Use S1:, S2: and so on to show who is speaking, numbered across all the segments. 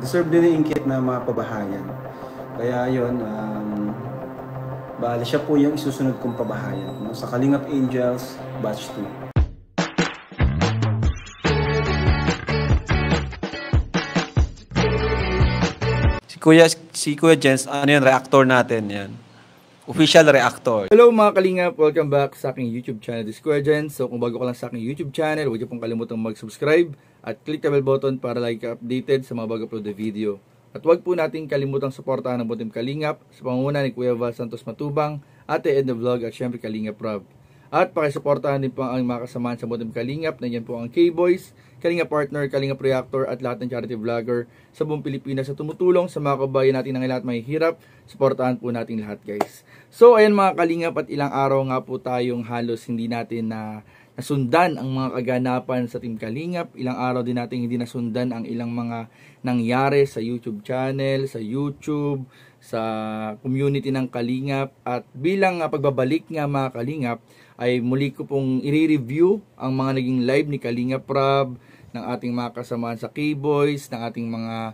S1: deserve din ni Ingkit na mapabahayan. Kaya yun, bali siya po yung isusunod kong pabahayan, no? Sa Kalingap Angels Batch 2. Si Kuya Jens, ano yun, reactor natin yan. Official reactor.
S2: Hello mga Kalingap! Welcome back sa aking YouTube channel, This Kuya Jens. So kung bago ka lang sa aking YouTube channel, huwag niyo pong kalimutang mag-subscribe at click the bell button para lagi ka updated sa mga bago upload na video. At huwag po natin kalimutang suportahan ang buong Team Kalingap sa pangunguna ni Kuya Val Santos Matubang, Ate Ed the Vlog at syempre Kalingap Rob. At pakisuportahan din po ang mga kasamahan sa buong Team Kalingap. Nandiyan po ang K-Boys, Kalingap Partner, Kalingap Reactor at lahat ng charity vlogger sa buong Pilipinas sa tumutulong sa mga kabayan natin ng lahat may hirap. Suportahan po natin lahat, guys. So ayan mga Kalingap, at ilang araw nga po tayong halos hindi natin nasundan ang mga kaganapan sa Team Kalingap. Ilang araw din natin hindi nasundan ang ilang mga nangyari sa YouTube channel, sa YouTube, sa community ng Kalingap. At bilang pagbabalik nga mga Kalingap, ay muli ko pong i-review ang mga naging live ni Kalingap Rob, ng ating mga kasamahan sa K-Boys, ng ating mga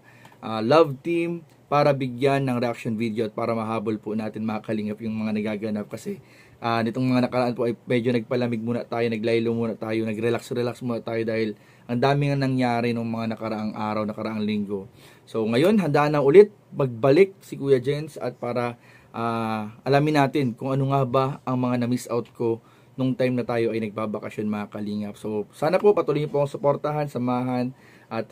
S2: love team, para bigyan ng reaction video at para mahabol po natin mga Kalingap yung mga nagaganap. Kasi nitong mga nakaraan po ay medyo nagpalamig muna tayo, naglaylo muna tayo, nag-relax muna tayo dahil ang dami nga nangyari nung mga nakaraang araw, nakaraang linggo. So ngayon, handa na ulit magbalik si Kuya Jens at para alamin natin kung ano nga ba ang mga na-miss out ko nung time na tayo ay nagbabakasyon mga Kalingap. So sana po patuloy niyo po akong suportahan, samahan at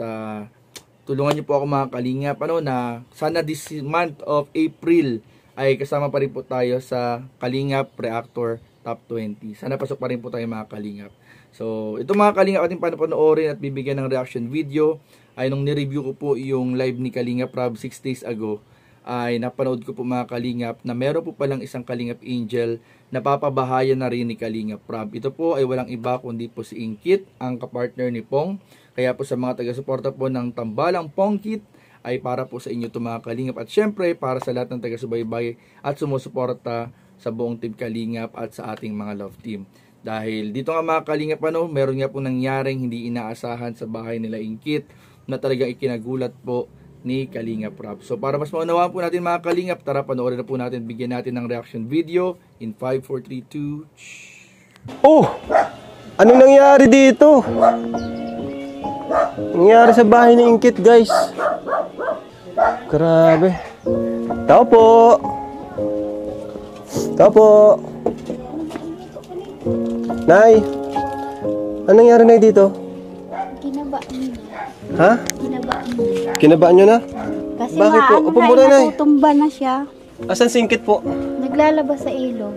S2: tulungan niyo po ako mga Kalingap na sana this month of April ay kasama pa rin po tayo sa Kalingap Reactor Top 20. Sana pasok pa rin po tayo mga Kalingap. So ito mga Kalingap ating panopanoorin at bibigyan ng reaction video ay nung ni-review ko po yung live ni Kalingap Rob 6 days ago, ay napanood ko po mga Kalingap na meron po palang isang Kalingap Angel na papabahayan na rin ni Kalingap Rob. Ito po ay walang iba kundi po si Ingkit, ang kapartner ni Pong. Kaya po sa mga taga-suporta po ng Tambalang Pongkit ay para po sa inyo ito mga Kalingap. At syempre para sa lahat ng taga-subaybay at sumusuporta sa buong Team Kalingap at sa ating mga love team. Dahil dito nga mga Kalingap meron nga po nangyaring hindi inaasahan sa bahay nila Ingkit na talagang ikinagulat po ni Kalingap Rob. So para mas maunawaan po natin mga Kalingap, tara panoorin na po natin, bigyan natin ng reaction video in 5, 4, 3, 2.
S3: Oh! Anong nangyari dito? Nangyari sa bahay ni Ingkit, guys. Grabe. Tao po. Tao po. Nay. Anong nangyari na dito?
S4: Kinabaan niya.
S3: Ha?
S4: Kinabaan niya.
S3: Kinabaan nyo na?
S4: Kasi
S3: bakit po? Upo muna, Nay.
S4: natutumba na siya.
S3: Asan si Ingkit po?
S4: Naglalabas sa ilog.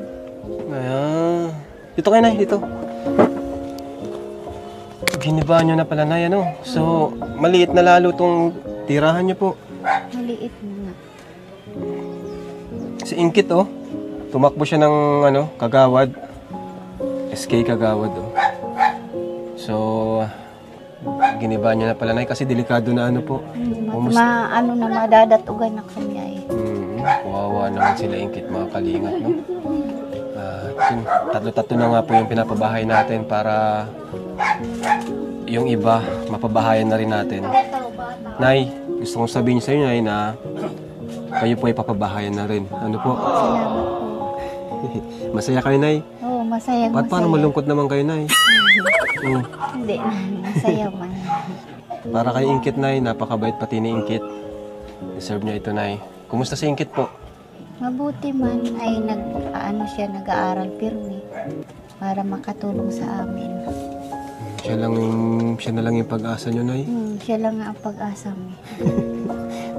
S3: Ayan. Dito kayo, Nay. Dito. Ginibaan nyo na pala, Nay, So, maliit na lalo tong tirahan nyo po.
S4: Maliit na.
S3: Si Ingkit, tumakbo siya ng, kagawad. SK kagawad, So, ginibaan nyo na pala, Nay, kasi delikado na po.
S4: Madadatugan na kanya eh.
S3: Kawawa naman sila Ingkit, mga Kalingap, tatlo-tatlo na nga po yung pinapabahay natin para yung iba mapabahayan na rin natin. Nay, gusto kong sabihin sa inyo, Nay, na kayo po ay papabahayan na rin. Ano po?
S4: Salamat po.
S3: Masaya kayo, Nay?
S4: Oo, masaya.
S3: Paano malungkot naman kayo, Nay?
S4: Hindi, masaya man.
S3: Para kay Ingkit, Nay, napakabait pati ni Ingkit. Deserve niya ito, Nay. Kumusta si Ingkit po?
S4: Mabuti man ay nag-aaral pirmi para makatulong sa amin.
S3: Siya na lang yung pag-asa niyo, Nay?
S4: Siya lang ang pag-asa mo.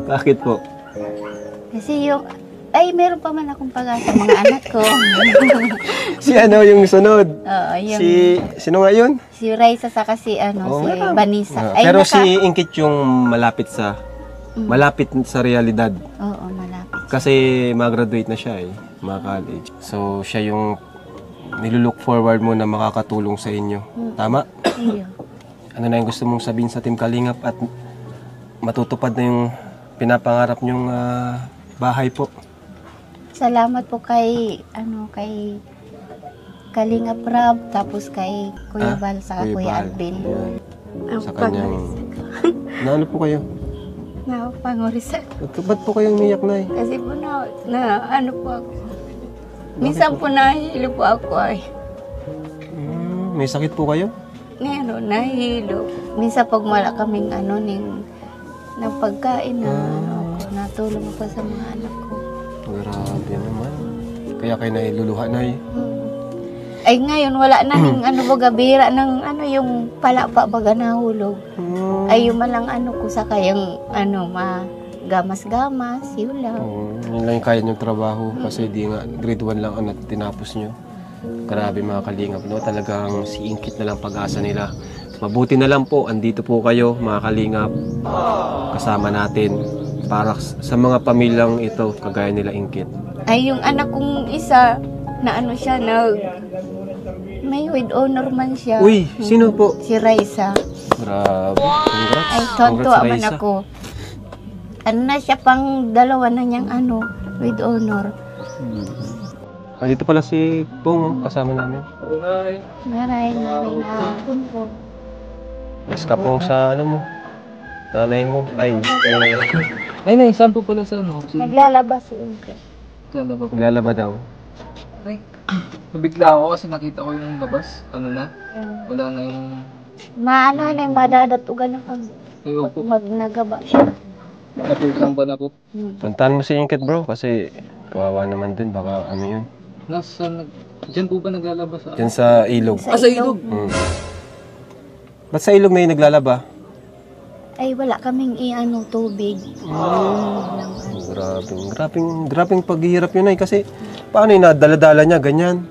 S3: Bakit po?
S4: Kasi meron pa man akong pag-asa, mga anak ko.
S3: Si yung sunod?
S4: Oo, yung...
S3: Sino nga yun?
S4: Si Raisa saka si Vanessa.
S3: Pero si Ingkit yung malapit sa realidad.
S4: Oo, malapit.
S3: Kasi mag-graduate na siya mga college. So siya yung nilulook forward mo na makakatulong sa inyo. Tama?
S4: Iyo.
S3: Ano na yung gusto mong sabihin sa Team Kalingap at matutupad na yung pinapangarap nyong bahay po?
S4: Salamat po kay Kalingap Rob, tapos kay Kuya Val sa Kuya Alvin.
S3: Sa kanyang... Ano po kayo?
S4: Napapangurisan.
S3: Ba't po kayong umiyak, Nay?
S4: Kasi po na ano po ako. Minsan po nahihilo po ako ay.
S3: May sakit po kayo?
S4: Ngayon, nahihilo. Minsan pag wala kaming ng pagkain na natulong pa sa mga anak ko.
S3: Grabe naman. Kaya kayo nailuluha, Nay.
S4: Ay ngayon, wala na ning bagabira ng yung palapa baga nahulog. Ay yung malang ko sa kayang gamas-gamas, yun lang.
S3: Yun lang yung kaya niyong trabaho kasi di nga grade 1 lang ang tinapos niyo. Grabe mga kalingap, no? Talagang si Ingkit na lang pag-asa nila. Mabuti na lang po, andito po kayo mga kalingap. Kasama natin para sa mga pamilyang ito, kagaya nila Ingkit.
S4: Ay yung anak kong isa, na siya, may with honor man siya.
S3: Uy, sino po?
S4: Si Raisa.
S3: Grabe, congrats.
S4: Ay, tonto man
S3: Raisa.
S4: ako. Na siya pang dalawa na niyang with honor.
S3: Dito pala si Pong, kasama namin.
S4: Maray na.
S3: Yes ka Pong sa mo, nanay mo.
S2: Nay, saan po pala sa
S4: Naglalabas si Inke.
S3: Maglalaba daw.
S2: Ay, nabigla ako kasi nakita ko yung labas. Wala na yung...
S4: Na yung madadatugan na kami.
S2: Ayoko.
S4: Pag nagaba siya.
S2: Naputang ba na po?
S3: Puntahan mo si Ingkit bro, kasi kawawa naman din, baka yun.
S2: Diyan po ba naglalabas?
S3: Diyan sa ilog.
S2: Sa ilog?
S3: Ba't sa ilog na yung naglalaba?
S4: Ay, wala kaming tubig.
S3: Grabing paghihirap yun ay kasi paano yung nadala-dala niya, ganyan.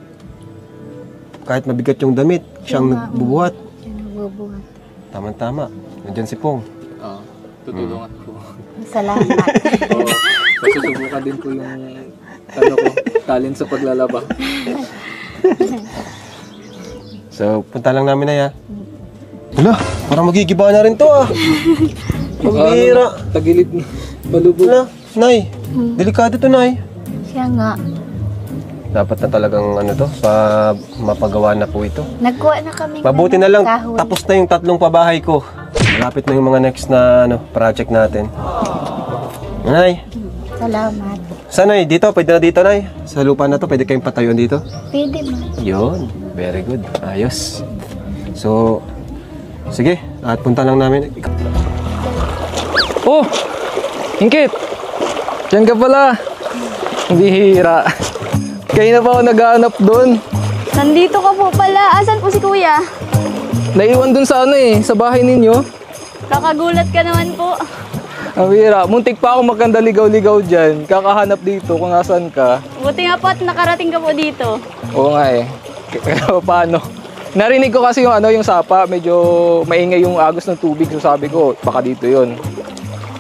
S3: Kahit mabigat yung damit, siyang nagbubuhat.
S4: Siya nagbubuhat.
S3: Tama-tama. Nandiyan si Pong.
S2: Oo, tutulungan ko.
S4: Salamat.
S2: Susubukan din ko yung talent sa paglalaba.
S3: So, punta lang namin na ya. Wala, parang magigiba na rin to Pagbihira.
S2: Tagilid na. Palubog.
S3: Wala, Nay. Delikado to, Nay.
S4: Siya nga.
S3: Dapat na talagang mapagawa na po ito.
S4: Nagkuha na kami.
S3: Mabuti na lang, tapos na yung 3 pabahay ko. Malapit na yung mga next na project natin. Nay.
S4: Salamat.
S3: Saan, Nay? Dito? Pwede na dito, Nay? Sa lupa na to, pwede kayong patayuan dito?
S4: Pwede man.
S3: Yun. Very good. Ayos. So, sige. At punta lang namin.
S2: Oh! Ingkit! Diyan ka pala. Bihira. Kayo na pa ako naghahanap doon.
S5: Nandito ka po pala. Asan po si kuya?
S2: Naiwan doon sa sa bahay ninyo.
S5: Kakagulat ka naman po.
S2: Bihira. Muntik pa ako magkanda ligaw-ligaw dyan. Kakahanap dito kung nasan ka.
S5: Buti nga po at nakarating ka po dito.
S2: Oo nga Paano? Narinig ko kasi yung sapa. Medyo maingay yung agos ng tubig. So sabi ko, baka dito yun.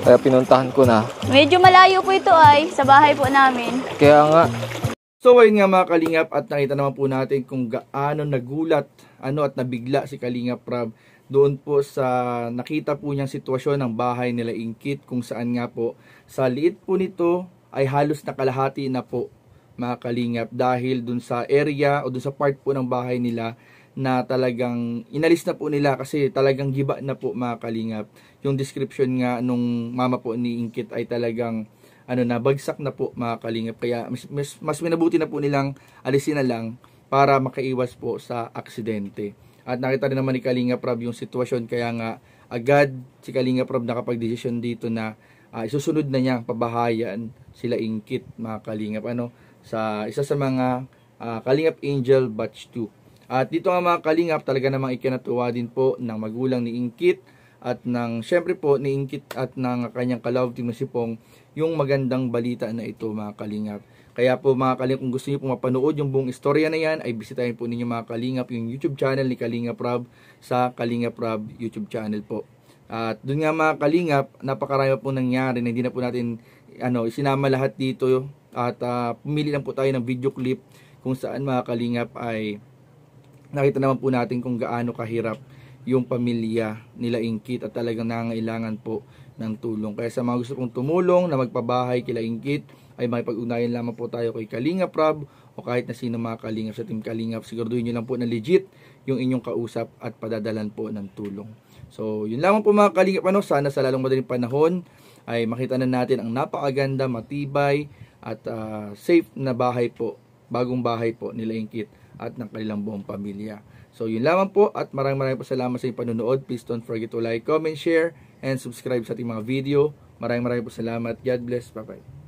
S2: Kaya pinuntahan ko na.
S5: Medyo malayo po ito sa bahay po namin.
S2: Kaya nga.
S6: So ayun nga mga Kalingap, at nakita naman po natin kung gaano nagulat at nabigla si Kalingap Rab doon po sa nakita po niyang sitwasyon ng bahay nila Ingkit, kung saan nga po sa liit po nito ay halos nakalahati na po mga Kalingap, dahil doon sa area o doon sa part po ng bahay nila na talagang inalis na po nila kasi talagang giba na po mga Kalingap. Yung description nga nung mama po ni Ingkit ay talagang bagsak na po mga Kalingap, kaya mas minabuti na po nilang alisin na lang para makaiwas po sa aksidente. At nakita rin naman ni Kalingap Rab yung sitwasyon, kaya nga agad si Kalingap Rab nakapag-desisyon dito na isusunod na niya pabahayan sila Ingkit mga Kalingap sa isa sa mga Kalingap Angel Batch 2. At dito nga mga Kalingap, talaga namang ikinatuwa din po ng magulang ni Ingkit at ng syempre po ni Ingkit at ng kanyang ka-love team na si Pong, yung magandang balita na ito mga Kalingap. Kaya po mga Kalingap, kung gusto niyo po mapanood yung buong istorya na yan, ay bisitahin po ninyo mga Kalingap yung YouTube channel ni Kalingap Rab sa Kalingap Rab YouTube channel po. At doon nga mga Kalingap, napakarami po nangyari na hindi na po natin isinama lahat dito, at pumili lang po tayo ng video clip kung saan mga Kalingap ay nakita naman po natin kung gaano kahirap yung pamilya nila Ingkit at talagang nangangailangan po ng tulong. Kaya sa mga gusto pong tumulong na magpabahay kila Ingkit, ay makipag-ugnayan lamang po tayo kay Kalingap Rab o kahit na sino mga Kalingap sa Team Kalingap. Siguraduhin nyo lang po na legit yung inyong kausap at padadalan po ng tulong. So yun lamang po mga Kalingap, sana sa lalong madaling panahon ay makita na natin ang napakaganda, matibay at safe na bahay po, bagong bahay po nila Ingkit at ng kanilang buong pamilya. So yun lamang po at maraming po salamat sa inyong panonood. Please don't forget to like, comment, share, and subscribe sa ating mga video. Maraming po salamat. God bless. Bye-bye.